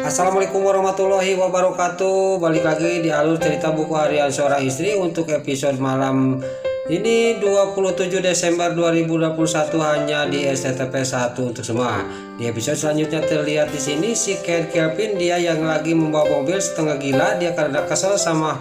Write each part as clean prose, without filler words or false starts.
Assalamualaikum warahmatullahi wabarakatuh. Balik lagi di alur cerita buku harian seorang istri untuk episode malam ini 27 Desember 2021 hanya di SCTP 1 untuk semua. Di episode selanjutnya terlihat di sini si Ken Kelvin, dia yang lagi membawa mobil setengah gila. Dia karena kesel sama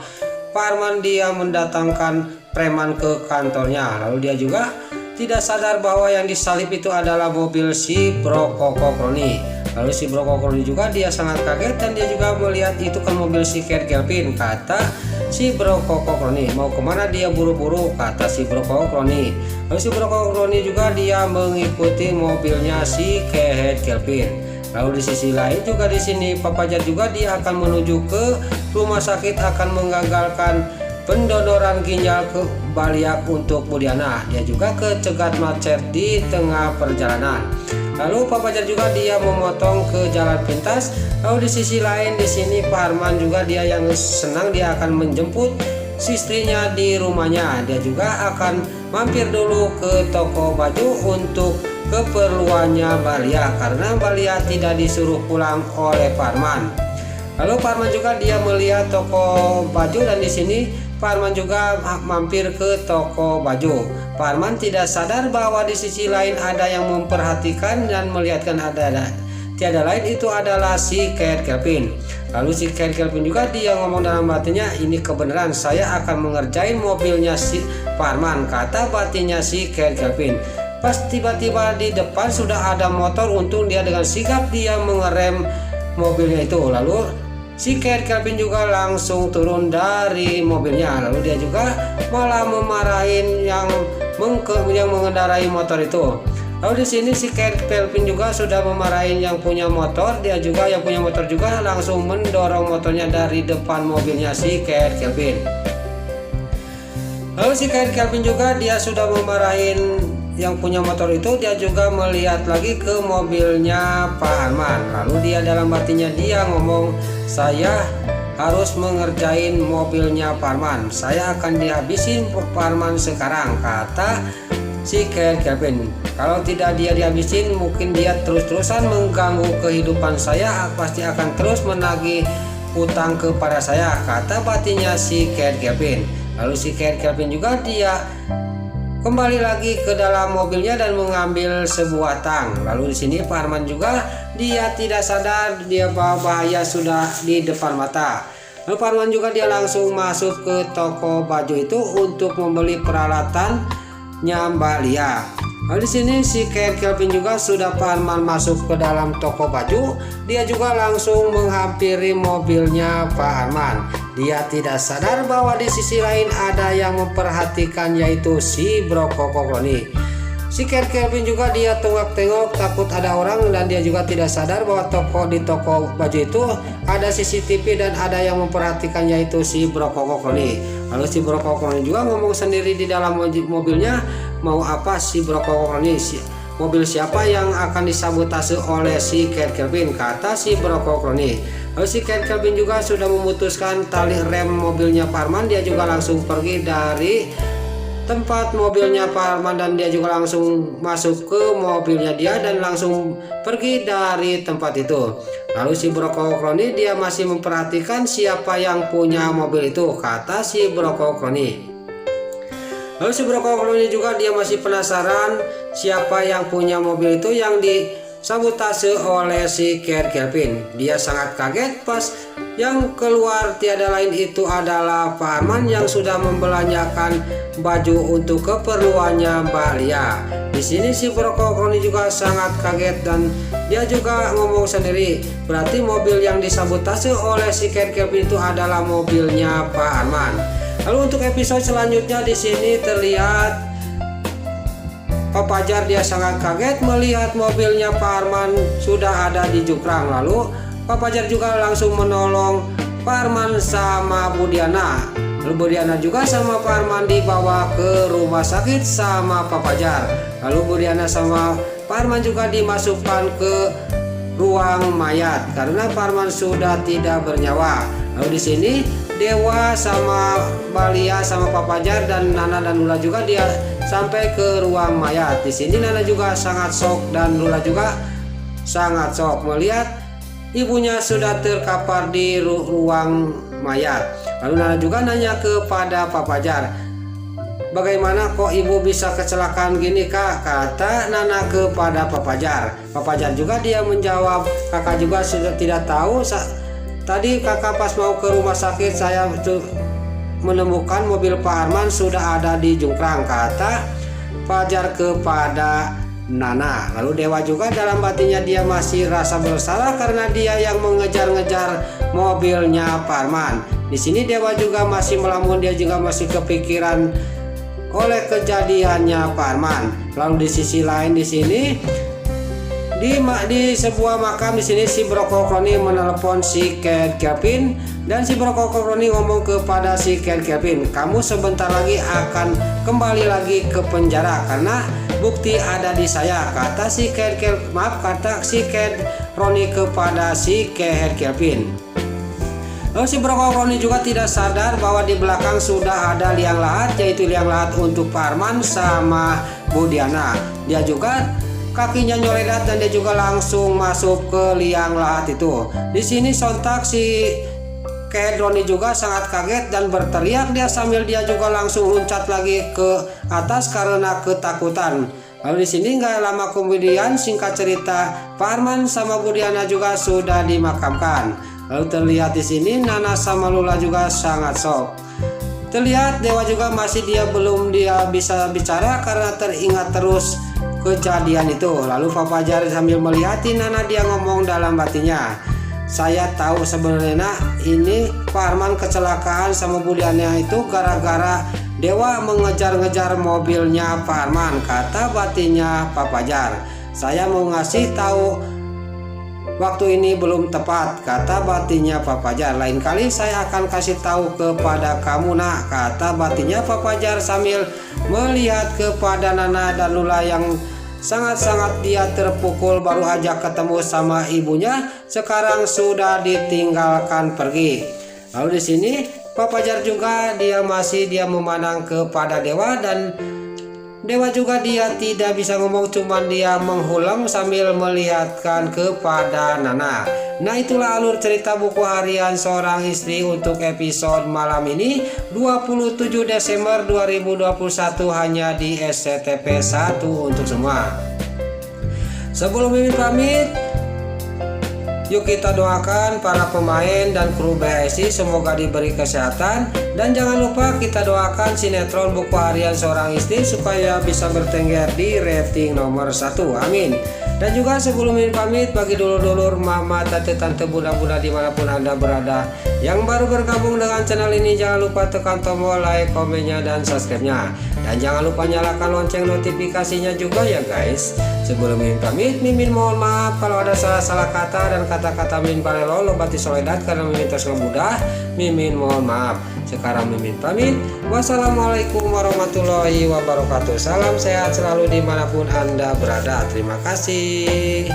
Pak Arman, dia mendatangkan preman ke kantornya. Lalu dia juga tidak sadar bahwa yang disalip itu adalah mobil si Bro Koko Kroni. Lalu si Bro Koko Kroni juga dia sangat kaget dan dia juga melihat itu kan mobil si Ken Kelvin. Kata si Bro Koko Kroni, mau kemana dia buru-buru, kata si Bro Koko Kroni. Lalu si Bro Koko Kroni juga dia mengikuti mobilnya si Ken Kelvin. Lalu di sisi lain juga di sini Papa Jar juga dia akan menuju ke rumah sakit akan menggagalkan pendonoran ginjal ke Baliak untuk Budiana. Dia juga kecegat macet di tengah perjalanan. Lalu Papa Jar juga dia memotong ke jalan pintas. Lalu di sisi lain di sini Pak Arman juga dia yang senang, dia akan menjemput si istrinya di rumahnya. Dia juga akan mampir dulu ke toko baju untuk keperluannya Balia karena Balia tidak disuruh pulang oleh Pak Arman. Lalu Pak Arman juga dia melihat toko baju dan di sini Pak Arman juga mampir ke toko baju. Pak Arman tidak sadar bahwa di sisi lain ada yang memperhatikan dan melihatkan tiada lain itu adalah si Ken Kelvin. Lalu si Ken Kelvin juga dia ngomong dalam batinnya, ini kebenaran saya akan mengerjain mobilnya si Pak Arman, kata batinnya si Ken Kelvin. Pas tiba-tiba di depan sudah ada motor, untung dia dengan sigap dia mengerem mobilnya itu. Lalu si Ken Kelvin juga langsung turun dari mobilnya. Lalu dia juga malah memarahin yang mengendarai motor itu. Lalu di sini si Ken Kelvin juga sudah memarahin yang punya motor. Dia juga yang punya motor juga langsung mendorong motornya dari depan mobilnya si Ken Kelvin. Lalu si Ken Kelvin juga dia sudah memarahin yang punya motor itu. Dia juga melihat lagi ke mobilnya Pak Arman. Lalu dia dalam batinnya dia ngomong, saya harus mengerjain mobilnya Pak Arman, saya akan dihabisin Pak Arman sekarang, kata si Ken Kelvin. Kalau tidak dia dihabisin mungkin dia terus-terusan mengganggu kehidupan saya, pasti akan terus menagih utang kepada saya, kata batinnya si Ken Kelvin. Lalu si Ken Kelvin juga dia kembali lagi ke dalam mobilnya dan mengambil sebuah tang. Lalu di sini Pak Arman juga dia tidak sadar dia bahwa bahaya sudah di depan mata. Lalu Pak Arman juga dia langsung masuk ke toko baju itu untuk membeli peralatannya Mbak Lia. Lalu di sini si Ken Kelvin juga sudah Pak Arman masuk ke dalam toko baju, dia juga langsung menghampiri mobilnya Pak Arman. Dia tidak sadar bahwa di sisi lain ada yang memperhatikan, yaitu si Bro Koko Kroni. Si Ken Kelvin juga dia tengok-tengok takut ada orang dan dia juga tidak sadar bahwa di toko baju itu ada CCTV dan ada yang memperhatikan, yaitu si Bro Koko Kroni. Lalu si Bro Koko Kroni juga ngomong sendiri di dalam mobilnya, mau apa si Bro Koko Kroni, mobil siapa yang akan disabotase oleh si Ken Kelvin, kata si Bro Koko Kroni. Lalu si Ken Kelvin juga sudah memutuskan tali rem mobilnya Pak Arman. Dia juga langsung pergi dari tempat mobilnya Pak Arman dan dia juga langsung masuk ke mobilnya dia dan langsung pergi dari tempat itu. Lalu si Bro Koko Kroni dia masih memperhatikan siapa yang punya mobil itu, kata si Bro Koko Kroni. Lalu si Bro Koko Kroni juga dia masih penasaran siapa yang punya mobil itu yang disabotase oleh si Ken Kelvin. Dia sangat kaget pas yang keluar tiada lain itu adalah Pak Arman yang sudah membelanjakan baju untuk keperluannya Mbak Lia. Di sini si Bro Koko Kroni juga sangat kaget dan dia juga ngomong sendiri, berarti mobil yang disabotase oleh si Ken Kelvin itu adalah mobilnya Pak Arman. Lalu untuk episode selanjutnya di sini terlihat Papa Jar dia sangat kaget melihat mobilnya Pak Arman sudah ada di Jukrang. Lalu Papa Jar juga langsung menolong Pak Arman sama Budiana. Lalu Budiana juga sama Pak Arman dibawa ke rumah sakit sama Papa Jar. Lalu Budiana sama Pak Arman juga dimasukkan ke ruang mayat karena Pak Arman sudah tidak bernyawa. Lalu di sini Dewa sama Balia sama Papa Jar dan Nana dan Lula juga dia sampai ke ruang mayat. Di sini Nana juga sangat shock dan Lula juga sangat shock melihat ibunya sudah terkapar di ruang mayat. Lalu Nana juga nanya kepada Pak Fajar, bagaimana kok ibu bisa kecelakaan gini kak? Kata Nana kepada Pak Fajar. Pak Fajar juga dia menjawab, kakak juga sudah tidak tahu. Tadi kakak pas mau ke rumah sakit saya menemukan mobil Pak Arman sudah ada di jungkrang, kata Fajar kepada Nana. Lalu Dewa juga dalam batinnya dia masih rasa bersalah karena dia yang mengejar-ngejar mobilnya Pak Arman. Di sini Dewa juga masih melamun, dia juga masih kepikiran oleh kejadiannya Pak Arman. Lalu di sisi lain di sini di sebuah makam di sini si Brokokroni menelepon si Ken Kevin dan si Brokokroni ngomong kepada si Ken Kevin, kamu sebentar lagi akan kembali lagi ke penjara karena bukti ada di saya, kata si Ken Roni kepada si Ken Kevin. Lalu si Brokokroni juga tidak sadar bahwa di belakang sudah ada liang lahat, yaitu liang lahat untuk Pak Arman sama Bu Diana. Dia juga kakinya nyoledat dan dia juga langsung masuk ke liang lahat itu. Di sini sontak si Roni juga sangat kaget dan berteriak dia sambil dia juga langsung loncat lagi ke atas karena ketakutan. Lalu di sini nggak lama kemudian singkat cerita Pak Arman sama Bu Diana juga sudah dimakamkan. Lalu terlihat di sini Nana sama Lula juga sangat shock. Terlihat Dewa juga masih belum bisa bicara karena teringat terus kejadian itu. Lalu Pak Fajar sambil melihatin Nana dia ngomong dalam batinnya, saya tahu sebenarnya ini Pak Arman kecelakaan sama Bu Diana itu gara-gara Dewa mengejar-ngejar mobilnya Pak Arman, kata batinnya Pak Fajar. Saya mau ngasih tahu waktu ini belum tepat, kata batinnya Pak Fajar. Lain kali saya akan kasih tahu kepada kamu nak, kata batinnya Pak Fajar sambil melihat kepada Nana dan Lula yang sangat-sangat dia terpukul baru aja ketemu sama ibunya sekarang sudah ditinggalkan pergi. Lalu di sini Pak Fajar juga dia memandang kepada Dewa dan Dewa juga dia tidak bisa ngomong, cuman dia menghulang sambil melihatkan kepada Nana. Nah itulah alur cerita buku harian seorang istri untuk episode malam ini 27 Desember 2021 hanya di SCTV 1 untuk semua. Sebelum Mimin pamit, yuk kita doakan para pemain dan kru BSI semoga diberi kesehatan. Dan jangan lupa kita doakan sinetron buku harian seorang istri supaya bisa bertengger di rating nomor 1. Amin. Dan juga sebelum Mimin pamit, bagi dulur-dulur, mama, tante, bunda-bunda dimanapun Anda berada yang baru bergabung dengan channel ini, jangan lupa tekan tombol like, komennya, dan subscribe-nya. Dan jangan lupa nyalakan lonceng notifikasinya juga ya guys. Sebelum Mimin pamit, Mimin mohon maaf kalau ada salah-salah kata dan kata-kata Mimin palelo lobati soledat karena Mimin terus mudah. Mimin mohon maaf. Sekarang Mimin pamit. Wassalamualaikum warahmatullahi wabarakatuh. Salam sehat selalu dimanapun Anda berada. Terima kasih.